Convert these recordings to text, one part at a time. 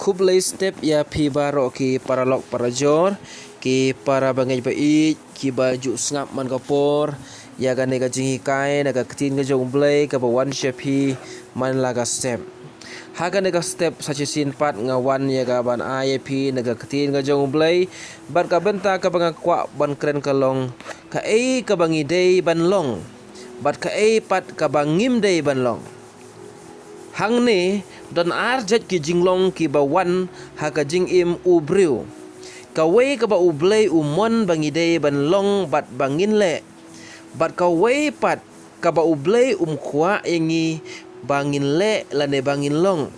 Kublai step ya pi baro ki para lok para jor ki para bangai bait ki baju sngap man kapor ya ga nega jingi kai naga ktin ga jong blai ka bawan shepi man laga step haga nega step sachi sin pat ngawan ya ga ban IAP naga ktin ga jong blai ban ka benta ka banga kwa ban kren ka long ka ka bangi dei ban long bat ka pat ka bangim dei ban long hang ni don arjet ki jinglong ki bawan ha ka jing im ubriu ka wei ka ba ublei umon bangide ban long bat bangin le bat ka wei pat ka ba ublei khwa engi bangin le lane bangin long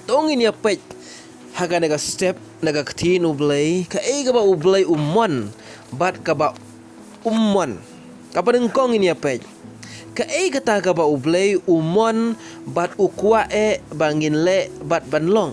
tongin ya pet ha ka naga step naga ktin ublei ka ba ublei umon bat ka ba umon ka pa kong ini ya pet ka kata ka ba ublei umon bat ukwa bangin le bat banlong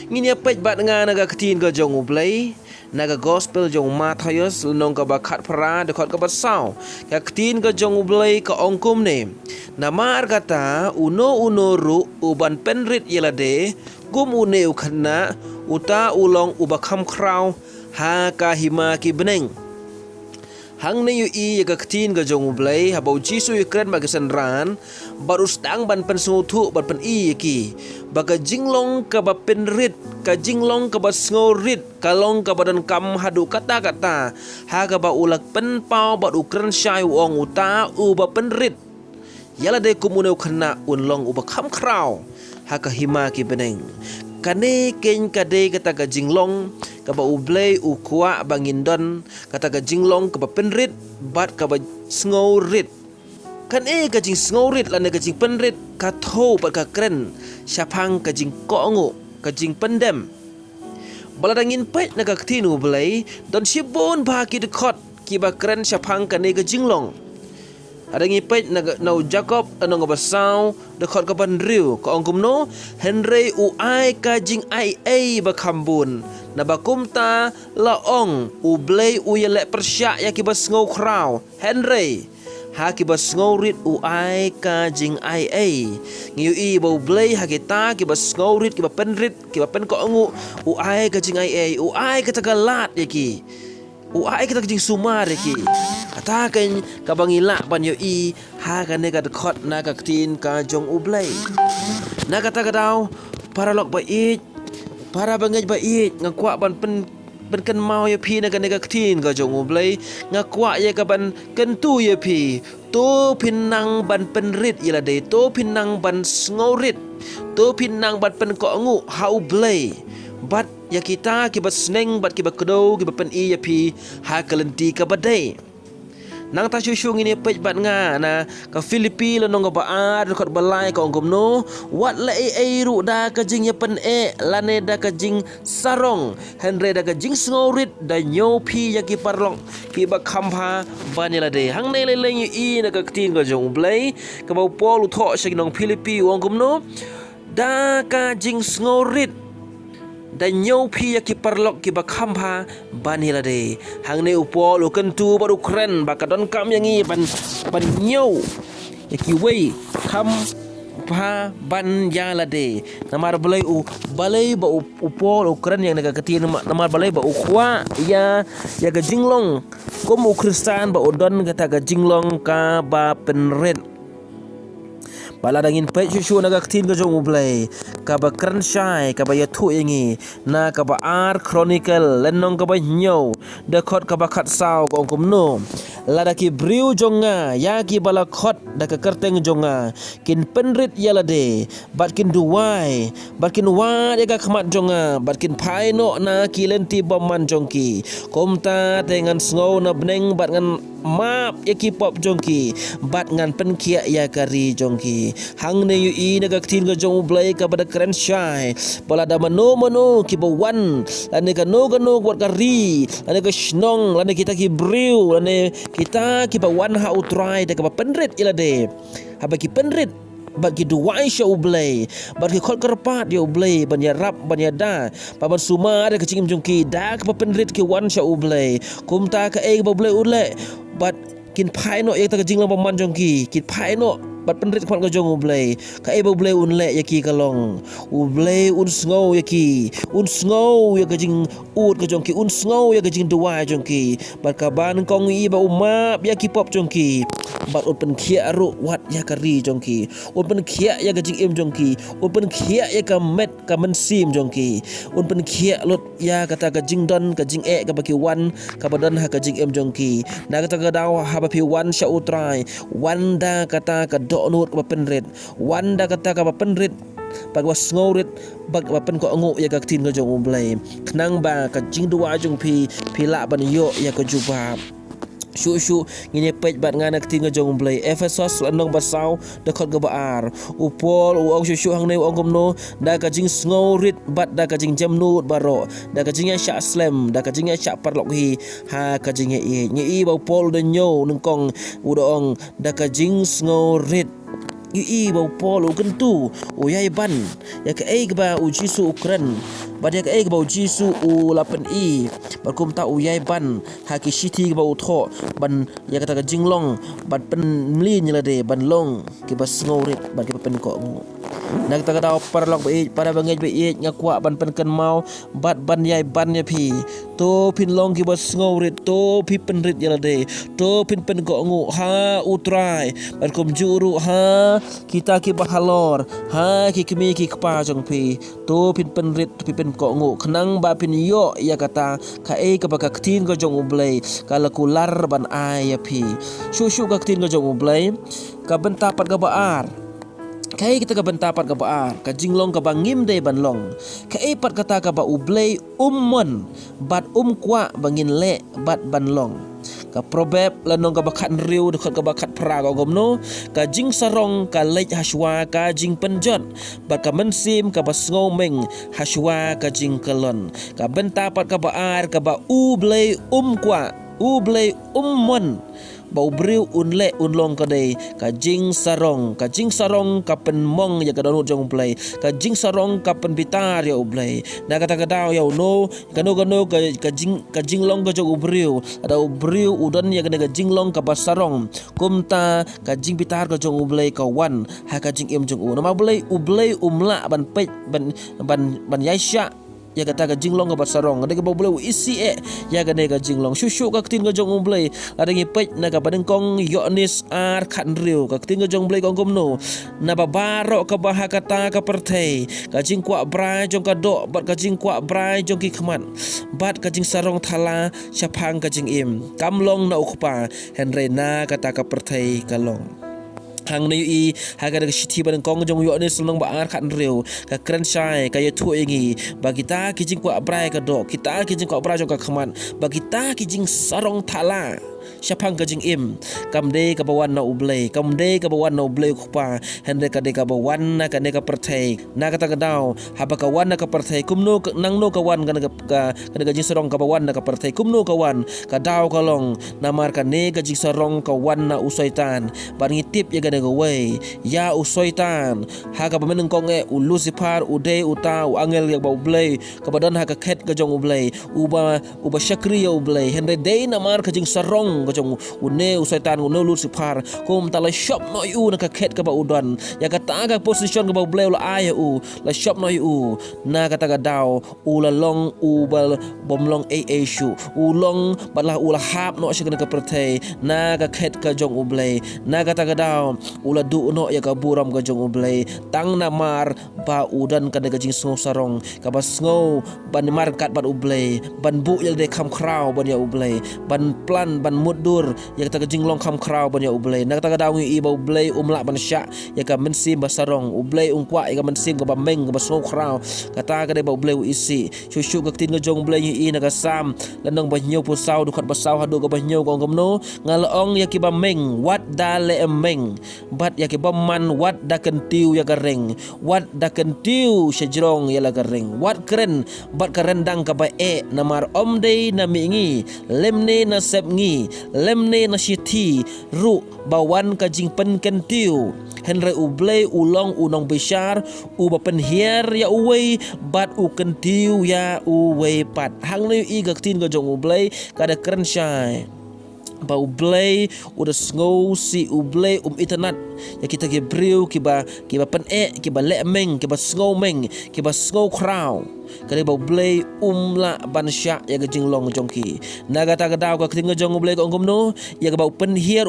ngini apet bat nga naga ktin ka jong ublei naga gospel jong Matthayus nong ka ba khat pra de khot ka ba saw ka ktin ka jong ublei ka ongkum ne namar kata uno ru uban penrit yelade kum une ukhna uta ulong ubakam kraw ha ka hima ki beneng hang ne yu ka ktin ka jong ublei ha bau jisu kren ba kesan ran barus dang ban pen thu ban pen ki baga jinglong ka ba penrit ka jinglong ka ba sngorit kalong ka badan kam hadu kata ha ka ba ulak pen pau ba ukren shai wong uta u ba penrit yala de kumune khna unlong u ba kham kraw ha ka hima ki beneng kane ken kade kata ka jinglong ka ba ublei ukwa bangindon kata ka jinglong ka ba penrit bat ka ba sngorit kan ka jing sngorit lan ka jing penrit ka tho bat ka kren syapang ka jing kongo ka jing pendem baladangin pet na ka ktin ublei don sibon ba ki de khot ki ba kren syapang ka ne ka jinglong ada ngipet na Jacob anong basaw de khot ka ban riu ka ongkum no Henry uai ka jing ai ba khambun na bakumta laong ublei uyele persya ya ki bas ngau kraw Henry ha ki bas ngaurit uai ka jing ai ngiu ba ublei ha kita ki bas ngaurit ki ba penrit ki ba pen ko ongu uai ka jing ai uai ka tagalat ya ki uai kita jing sumar ya ki atakan kabangila ban yo ha ka ne ka khot na ka tin ka jong ublei na kata ka daw para lok bait para bangaj bait ngakwa ban pen ken mau ya pi na ka ne ka tin ka jong ublei ngakwa ya ka ban ken tu ya pi to pinang ban penrit ila de to pinang ban sngorit to pinang ban pen ko ngu ha ublei bat ya kita ki bat sneng bat ki ba kedo ki ba pen ya pi ha kalenti ka badai nang ta syusyung ini pej bat nga na ka Filipi lanong ka baad kot balai ka ongkom no wat la ru da ka jing ya pen lane da ka jing sarong Henry da ka jing sngorit da nyopi ya ki parlong ki ba khampa banila de hang ne le na ka tin ka jong blai ka ba pol tho sa nong Filipi ongkom no da ka jing sngorit dan nyopi ya ki parlok ki bakam ha banila de hang ne upo lu kentu baru keren bakadon kam yang i ban nyow ya ki wei kam pa ban ya la de namar balai ba upo lu keren yang naga ketin namar balai ba ukwa ya ga jinglong kom u kristan ba odon kata ga jinglong ka ba penret bala dangin pet syusyu naga ktin ka jong ublei ka ba kran shai ka ba yathu yangi na ka ba ar chronicle lenong ka ba nyo de khot ka ba khat saw ko kum no lada ki briu jonga ya ki bala khot da ka kerteng jonga kin penrit yala de bat kin duwai bat kin wa ya ka khmat jonga bat kin phai no na ki lenti bomman jongki komta dengan snow na bneng bat ngan map ya ki pop jongki bat ngan pen kia ya kari jongki hang ne yu na ka ktin ka jong ublei ka bada kren shai bala da mano ki bawan lane ka no buat kari lane ka snong lane kita ki briu lane kita ki bawan ha utrai da ka ba penrit ila de ha ba ki penrit bat ki duwai sha ublei bat ki khot karpat ya ublei ban ya rap ban ya da pa ban suma da ka chingim jongki da ka ba penrit ki wan sha ublei kumta ka ba ublei ule bat kin phai no ek ta ka jinglang ba man jongki kin phai no bat penrit kwan ka jong ublay ka e ublay un le yaki kalong ublay un sngow yaki un sngow ya gajing ut ka jong ki un sngow ya gajing dua jong ki bat ka ban kong i ba umap yaki pop jong ki bat ut pen khia ru wat ya kari jong ki ut pen khia ya gajing im jong ki ut pen khia ya ka met ka men sim jong ki ut pen khia lut ya kata ka jing don ka jing e ka baki wan ka badan ha ka jing im jong ki na kata ka daw ha ba pi wan sha utrai wanda kata ka do nut ka penrit wanda kata ka penrit pag was ngorit bag pen ko ngo ya ka tin ka jong ublay knang ba ka jing dua jong pi la ban yo ya ka juba Syu ngine pej bat nganak tinga jong blay Efesos lanong basaw dekot gabaar upol uong syu hang ne uong komno da ka jing sngorit bat da ka jing jamnut baro da ka jing sya slam da ka jing sya parlok hi ha ka jing i ba pol de nyo nengkong udoong da ka jing sngorit i ba pol u kentu u yai ban ya ka ai ba u jisu ukran ba dia ka ai ba u jisu u lapen i berkum ta u yai ban haki shiti ba u tho ban ya kata ka jinglong ban pen mli nyela de ban long ki ba sngorit ban ki pen ko nak ta ka daw parlok ba i para bangej ba i ngakwa ban pen kan mau bat ban yai ban ya pi to pin long ki ba sngorit to pi penrit nyela de to pen ko ngu ha utrai berkum juru ha kita ki bahalor ha ki kemi ki kpa jong pi to pin penrit pi pen ko ngu khnang ba pin yo ya kata ka e ka baka ktin ko jong ublay kala kular ban ai ya pi syu ka ktin ko jong ublay ka bentapat ka baar kai kita ka bentapat ka baar ka jinglong ka bangim de ban long ka e pat kata ka ba ublay ummon bat kwa bangin le bat ban long ka probab lanong ka bakat riu dekat ka bakat pra ka gomno ka jing sarong ka lej haswa ka jing penjot bat ka mensim ka basngau meng haswa ka jing kelon ka bentapat ka baar ka ba ublay kwa ublay ummon bau briu unle unlong ka dei ka jing sarong ka pen mong ya ka donut jong play ka jing sarong ka pen bitar ya ublay na kata ka daw ya no ka jing long ka jong ubriu ada ubriu udan ya ka jing long ka basarong kumta ka jing bitar ka jong ublay ka wan ha ka jing im jong u nama ublay umla ban pej ban yaisha ya kata ka jinglong ka basarong ada ka boleh isi ya ka ne ka jinglong syu ka tin ka jong umblay ada ngi pej na ka badengkong yonis ar khan riu ka tin ka jong blay kong komno na babaro ka baha kata ka perthei ka jing kwa brai jong ka do bat ka jing kwa brai jong ki khman bat ka jing sarong thala chapang ka jing im kamlong na ukpa henre na kata ka perthei ka long hang na i haga daga shiti ban kong jong yo ne sulong ba ar khan riu ka kren shai ka ye thu ingi ba kita ki jing kwa brai ka do kita ki jing kwa brai jong ka khman ba kita ki jing sarong thala syapang ka jing im kamde ka bawan na ublay kamde ka bawan na ublay kupa hende ka de ka bawan na ka ne ka perthei na ka ta ka daw haba ka wan na ka perthei kumno nang no ka wan ka jing sarong ka bawan na ka perthei kumno ka wan ka daw ka long namar ka ne ka jing sarong ka wan na usaitan ban ngitip ya ga way ya usaitan ha ka bameneng kong u Lucifer ude uta u angel ya ba ublay ka badan ha ka khet ka jong ublay uba syakri ya ublay hende de namar ka jing sarong ka jong une usaitan une Lucifer kum tala shop no yu na ka khet ka ba udan ya ka taga position ka ba ublay la ay u la shop no yu na ka taga daw u la long u bal bomlong shu u long balah u la hap no shikana ka perthei na ka khet ka jong ublay na ka taga daw ula du no ya ka buram ka jong ublay tang namar ba udan ka daga jing sngo sarong ka ba sngo ban markat ban ublay ban bu ya de kham kraw ban ya ublay ban plan ban mudur ya ka jing long kham kraw ban ya ublay na ka daw ngi ba ublay umla ban sya ya ka mensim ba sarong ublay ungkwa ya ka mensim ka ba meng ka ba sngo kraw kata ka de ba ublay isi shushu ka tin ka jong ublay i na ka sam lanong ba nyo pu saw du khat ba saw hadu ka ba nyo kong komno ngalaong ya ki ba meng wat dale meng bat ya ke baman wat da kentiu ya gareng wat da kentiu sejrong ya la gareng wat keren bat kerendang ka ba namar omde na mingi lemne na sepngi lemne na shiti ru bawan ka jing pen kentiu henre ublay ulong unong bishar u ba penhier ya uwei bat u kentiu ya uwei pat hang ne i gaktin ka jong ublay kada keren syai ba ublay udah sngau si ublay internet ya kita ke briu kiba pen kiba le meng kiba sngau meng kiba sngau crow kali ba ublay la bansya ya gajing long jongki naga ta gadau ka tinga jong ublay ko ngom no ya ba open here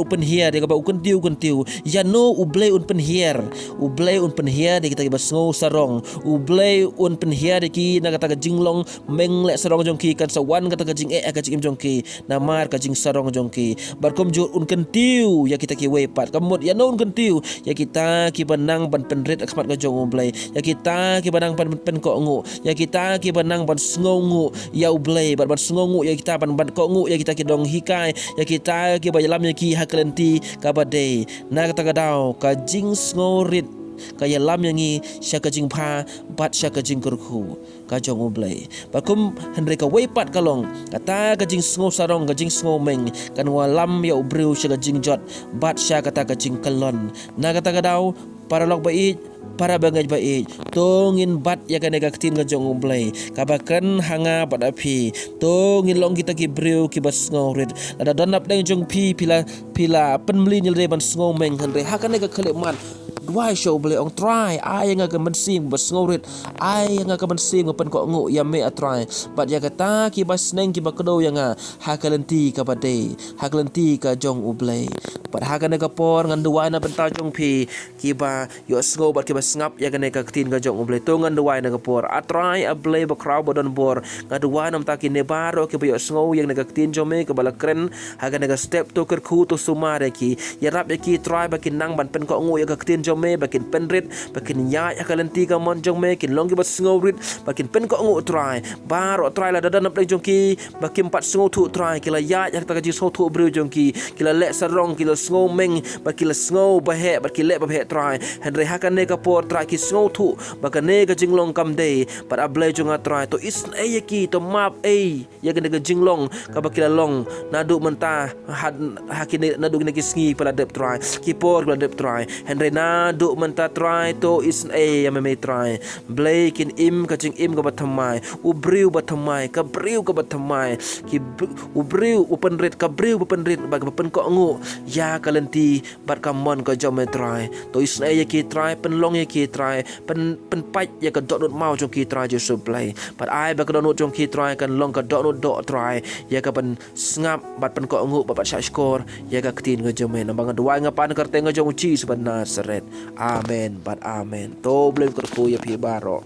ya ba ukun tiu ya no ublay pen here ya kita kiba sngau sarong ublay pen here ki naga ta gajing long meng le sarong jongki kan sawan kata gajing gajing jongki namar gajing sarong jongki barkom jur kentiu ya kita ki wepat kamut ya non kentiu ya kita ki benang ban penrit ekspat ka jong ublay ya kita ki benang ban pen ko ngu ya kita ki benang ban sngongu ya ublay ban sngongu ya kita ban ko ngu ya kita ki dong hikai ya kita ki bayalam ya ki haklenti ka badai na kata gadau ka jing sngorit kaya lam yangi syaka jing pha bat syaka jing kurku ka jong ublay bakum hendre ka wepat kalong kata ka jing sngo sarong ka jing sngo meng kan walam ya ubriu syaka jing jot bat syaka kata ka jing kalon na kata gadau para lok bait para bangaj baik tongin bat ya kan negatin ka jong ublay kabakan hanga bat api tongin long kita ki briu ki bas ngorit ada donap deng jong pila penmeli nyel ban sngo meng hendre hakan ka khaleman why show boleh ong try ai nga ka mensing bas ngorit ai nga ka mensing pen ko ngu ya me a try bat ya kata ki bas neng ki bakdo yang hakalenti ka bade hakalenti ka jong ublay bat hakan ka por ngan duai na benta jong pi ki ba yo sngo bat ki bas ngap ya kan ka tin ka jong ublay to ngan duai na ka por a try a blay ba kraw bodon bor nga duai nam ta ki ne baro ki ba yo sngo yang na ka tin jome ka bala kren hakan ka step to ker khu to sumare ki ya rap ya ki try ba ki nang ban pen ko ngu ya ka tin jome bakin penrit bakin nya ya kalenti ka mon jong me kin longi bas ngowrit bakin pen ko ngu try baro try la dadan play jongki bakin pat sngo thu try kila ya ta ka ji so thu bru jongki kila le sarong kila sngo meng bakila sngo bahe bakile bahe try henry hakan ne ka por try ki sngo thu bakan ne ka jinglong kam day para blay jonga try to is e ki to map ya ka jinglong ka bakila long nadu menta hakine nadu ne ki sngi pala dep try ki por pala dep try henry na duk menta try to is ya me try blake in im ka jing im ka bathamai ubriu bathamai ka briu ka bathamai ki ubriu open rate ka briu open rate bag pen ko ngu ya kalenti bat ka mon ka jom try to is ya ki try pen long ya ki try pen pai ya ka dot mau jong ki try je supply but ai ba ka dot jong ki try kan long ka dot try ya ka pen ngap bat pen ko ngu bat sha score ya ka tin ka jom na bang dua ngapan karte nga jong chi sebenar seret amen bat amen to blem kerku ya pi baro